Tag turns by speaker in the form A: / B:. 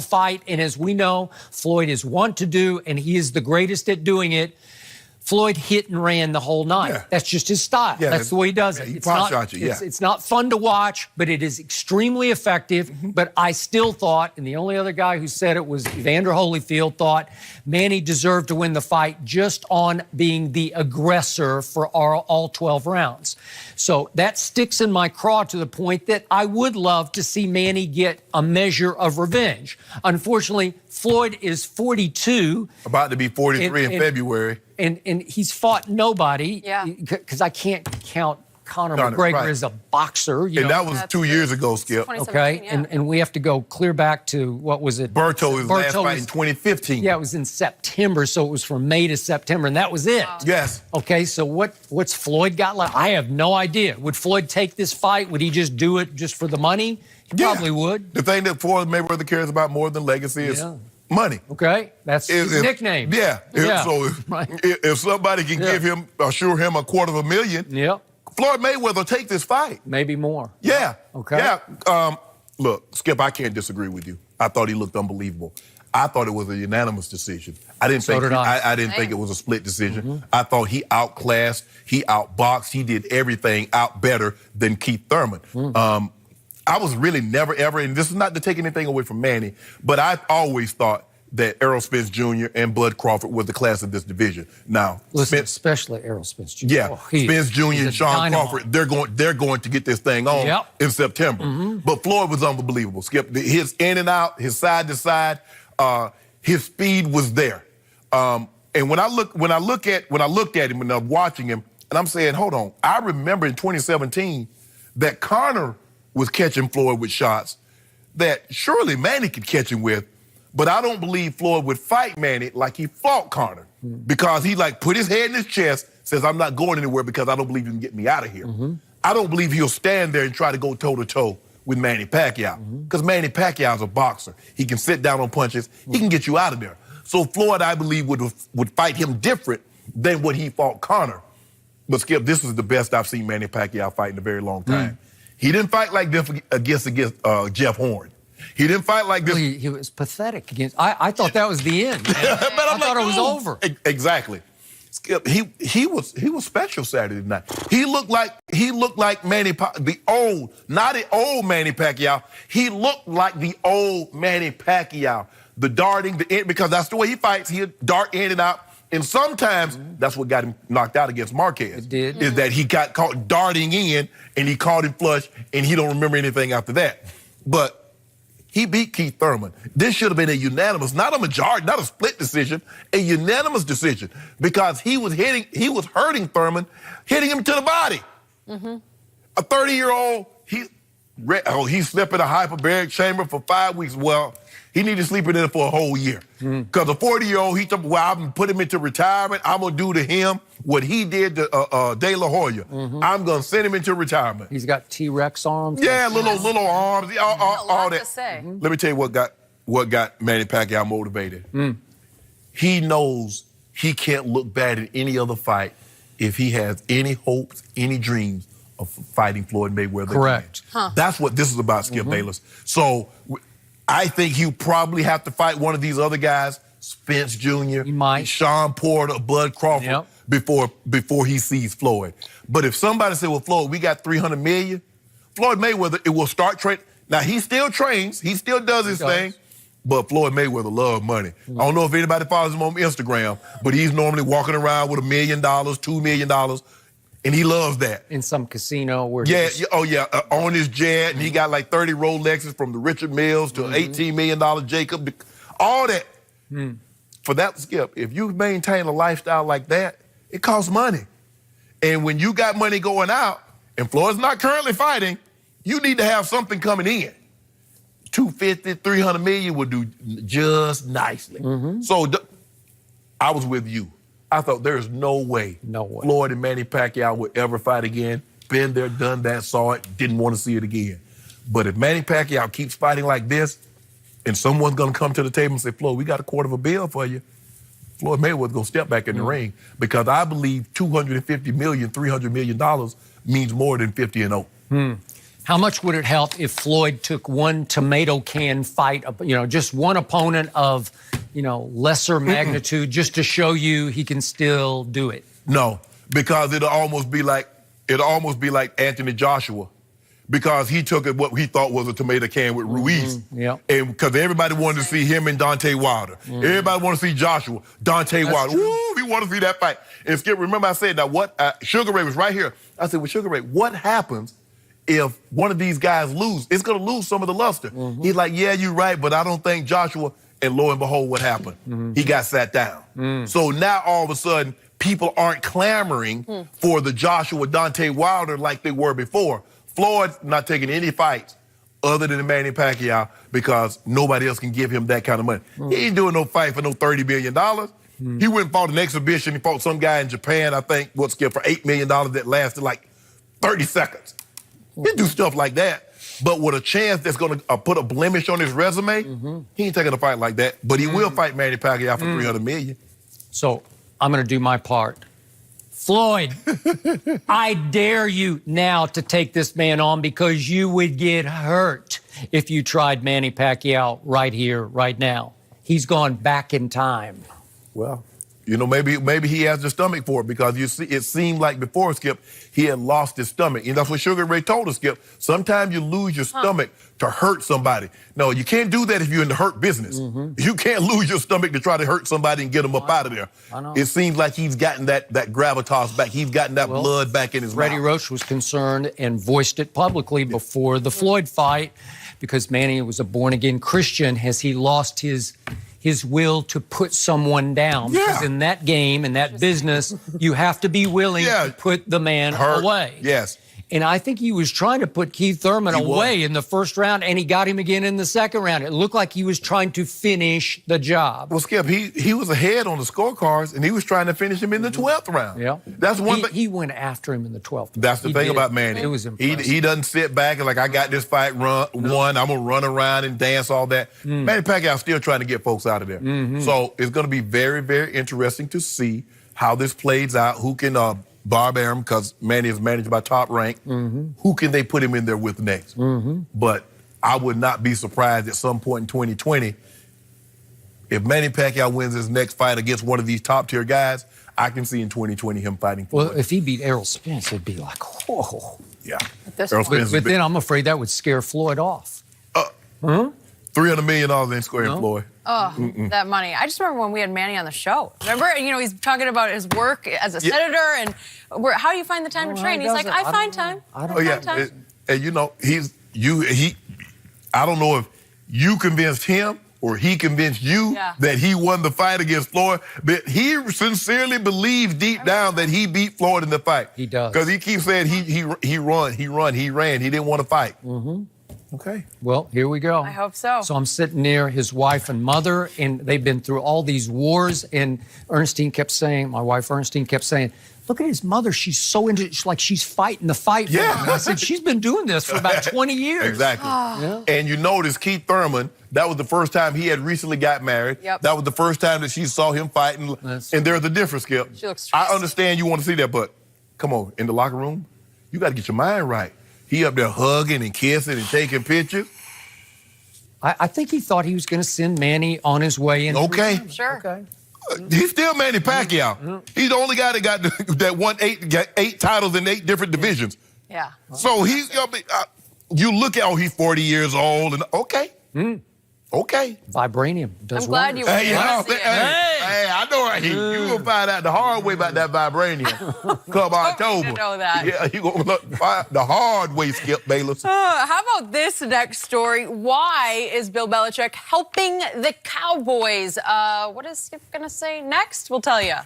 A: fight, and as we know, Floyd is wont to do, and he is the greatest at doing it. Floyd hit and ran the whole night. Yeah. That's just his style. Yeah, that's the way he does it. It's not fun to watch, but it is extremely effective. But I still thought, and the only other guy who said it was Evander Holyfield, thought Manny deserved to win the fight just on being the aggressor for all 12 rounds. So that sticks in my craw to the point that I would love to see Manny get a measure of revenge. Unfortunately, Floyd is 42.
B: About to be 43 in February.
A: And he's fought nobody. Yeah. Because I can't count Conor McGregor as a boxer.
B: And that was 2 years ago, Skip.
A: Okay. Yeah. And we have to go clear back to, what was it?
B: Berto's last fight in 2015.
A: Yeah, it was in September, so it was from May to September, and that was it.
B: Wow. Yes.
A: Okay, so what's Floyd got left? I have no idea. Would Floyd take this fight? Would he just do it just for the money? He probably would.
B: The thing that Floyd Mayweather cares about more than legacy is money.
A: Okay, that's his nickname.
B: Yeah. So if somebody can give him, assure him $250,000, Floyd Mayweather will take this fight.
A: Maybe more.
B: Yeah.
A: Okay.
B: Yeah. Look, Skip, I can't disagree with you. I thought he looked unbelievable. I thought it was a unanimous decision. I didn't think it was a split decision. I thought he outclassed, he outboxed, he did everything out better than Keith Thurman. I was really never, ever, and this is not to take anything away from Manny, but I always thought that Errol Spence Jr. and Bud Crawford was the class of this division. Now,
A: listen, especially Errol Spence Jr.
B: Yeah, Spence Jr. and Sean Crawford, they're going to get this thing on in September. But Floyd was unbelievable. Skip, his in and out, his side to side, his speed was there. And when I looked at him and I'm watching him, and I'm saying, hold on, I remember in 2017 that Conor was catching Floyd with shots that surely Manny could catch him with, but I don't believe Floyd would fight Manny like he fought Conor because he put his head in his chest, says, I'm not going anywhere because I don't believe you can get me out of here. I don't believe he'll stand there and try to go toe-to-toe with Manny Pacquiao because Manny Pacquiao's a boxer. He can sit down on punches. He can get you out of there. So Floyd, I believe, would fight him different than what he fought Conor. But Skip, this is the best I've seen Manny Pacquiao fight in a very long time. He didn't fight like this against Jeff Horn. He didn't fight like this.
A: He was pathetic against. I thought that was the end. But I thought it was over.
B: Exactly. Skip, he was special Saturday night. He looked like Manny, not the old Manny Pacquiao. He looked like the old Manny Pacquiao. The darting, because that's the way he fights. He'll dart in and out. And sometimes that's what got him knocked out against Marquez.
A: It did.
B: Is that he got caught darting in and he caught him flush and he don't remember anything after that. But he beat Keith Thurman. This should have been a unanimous, not a majority, not a split decision, a unanimous decision because he was hurting Thurman, hitting him to the body. A 30-year-old, he slept in a hyperbaric chamber for 5 weeks. Well, he needed to sleep in there for a whole year. Because a 40-year-old, he thought, well, I'm going to put him into retirement. I'm going to do to him what he did to De La Hoya. I'm going to send him into retirement.
A: He's got T-Rex arms.
B: Yeah, little arms, all that.
C: To say.
B: Let me tell you what got Manny Pacquiao motivated. He knows he can't look bad in any other fight if he has any hopes, any dreams of fighting Floyd Mayweather.
A: Correct.
B: That's what this is about, Skip Bayless. So I think he'll probably have to fight one of these other guys, Spence Jr., Sean Porter, Bud Crawford, before he sees Floyd. But if somebody said, well, Floyd, we got $300 million, Floyd Mayweather, it will start training. Now, he still trains. He still does his thing. But Floyd Mayweather loves money. I don't know if anybody follows him on Instagram, but he's normally walking around with $1 million, $2 million, and he loves that.
A: In some casino where
B: on his jet, and he got like 30 Rolexes from the Richard Mills to $18 million Jacob, all that. For that, Skip, if you maintain a lifestyle like that, it costs money. And when you got money going out, and Floyd's not currently fighting, you need to have something coming in. $250, $300 million would do just nicely. So I was with you. I thought there's no way Floyd and Manny Pacquiao would ever fight again. Been there, done that, saw it, didn't want to see it again. But if Manny Pacquiao keeps fighting like this, and someone's going to come to the table and say, Floyd, we got $250 million for you, Floyd Mayweather's going to step back in the ring because I believe $250 million, $300 million means more than 50-0.
A: How much would it help if Floyd took one tomato can fight, just one opponent of, lesser magnitude, just to show you he can still do it?
B: No, because it'll almost be like Anthony Joshua, because he took it what he thought was a tomato can with Ruiz, and because everybody wanted to see him and Deontay Wilder, everybody wanted to see Joshua, Deontay Wilder. Woo, we want to see that fight. And Skip, remember I said that Sugar Ray was right here. I said, well, Sugar Ray, what happens if one of these guys lose? It's going to lose some of the luster. He's like, yeah, you're right, but I don't think Joshua. And lo and behold, what happened? He got sat down. So now all of a sudden, people aren't clamoring for the Joshua Deontay Wilder like they were before. Floyd's not taking any fights other than Manny Pacquiao because nobody else can give him that kind of money. He ain't doing no fight for no $30 million. He went and fought an exhibition. He fought some guy in Japan, I think, for $8 million that lasted like 30 seconds. He do stuff like that. But with a chance that's going to put a blemish on his resume, he ain't taking a fight like that. But he will fight Manny Pacquiao for $300 million.
A: So I'm going to do my part. Floyd, I dare you now to take this man on because you would get hurt if you tried Manny Pacquiao right here, right now. He's gone back in time.
B: Well, maybe he has the stomach for it because you see, it seemed like before, Skip, he had lost his stomach. And that's what Sugar Ray told us, Skip. Sometimes you lose your stomach to hurt somebody. No, you can't do that if you're in the hurt business. You can't lose your stomach to try to hurt somebody and get them up out of there. It seems like he's gotten that gravitas back. He's gotten that blood back in his
A: Freddie
B: mouth.
A: Roach was concerned and voiced it publicly before the Floyd fight because Manny was a born-again Christian. Has he lost his will to put someone down? Because in that game, in that business, you have to be willing to put the man away.
B: Yes.
A: And I think he was trying to put Keith Thurman away in the first round, and he got him again in the second round. It looked like he was trying to finish the job.
B: Well, Skip, he was ahead on the scorecards, and he was trying to finish him in the 12th round.
A: Yeah.
B: That's one thing.
A: He went after him in the 12th round.
B: That's the thing about Manny.
A: It was impressive.
B: He doesn't sit back and like, I got this fight won, I'm going to run around and dance all that. Manny Pacquiao's still trying to get folks out of there. So it's going to be very, very interesting to see how this plays out. Who can barbear him, because Manny is managed by Top Rank. Who can they put him in there with next? But I would not be surprised at some point in 2020 if Manny Pacquiao wins his next fight against one of these top-tier guys. I can see in 2020 him fighting Floyd.
A: Well, if he beat Errol Spence, it'd be like, whoa.
B: Yeah.
A: But then I'm afraid that would scare Floyd off.
B: $300 million ain't squaring Floyd.
C: That money. I just remember when we had Manny on the show. Remember, he's talking about his work as a senator and how do you find the time to train? He's like, I find time. I find time.
B: And I don't know if you convinced him or he convinced you that he won the fight against Floyd, but he sincerely believes deep down that he beat Floyd in the fight.
A: He does.
B: Because he keeps saying he ran. He didn't want to fight. Okay.
A: Well, here we go.
C: I hope so.
A: So I'm sitting near his wife and mother, and they've been through all these wars, and my wife Ernestine kept saying, look at his mother. She's so into it. Like she's fighting the fight. For him. I said, she's been doing this for about 20 years.
B: Exactly. And you notice Keith Thurman, that was the first time he had recently got married. That was the first time that she saw him fighting. And there's a difference, Skip.
C: She looks stressed.
B: I understand you want to see that, but come on, in the locker room, you got to get your mind right. He up there hugging and kissing and taking pictures.
A: I think he thought he was going to send Manny on his way in.
B: Okay.
C: Sure.
A: Okay.
B: He's still Manny Pacquiao. He's the only guy that got won eight titles in 8 different divisions.
C: Yeah.
B: So he's you look at he's 40 years old and okay. Okay.
A: Vibranium does
C: I'm glad you were
B: Hey, I know you gonna find out the hard way about that vibranium come October.
C: You know that.
B: Yeah, you gonna find the hard way, Skip Bayless.
C: How about this next story? Why is Bill Belichick helping the Cowboys? What is Skip gonna say next? We'll tell you.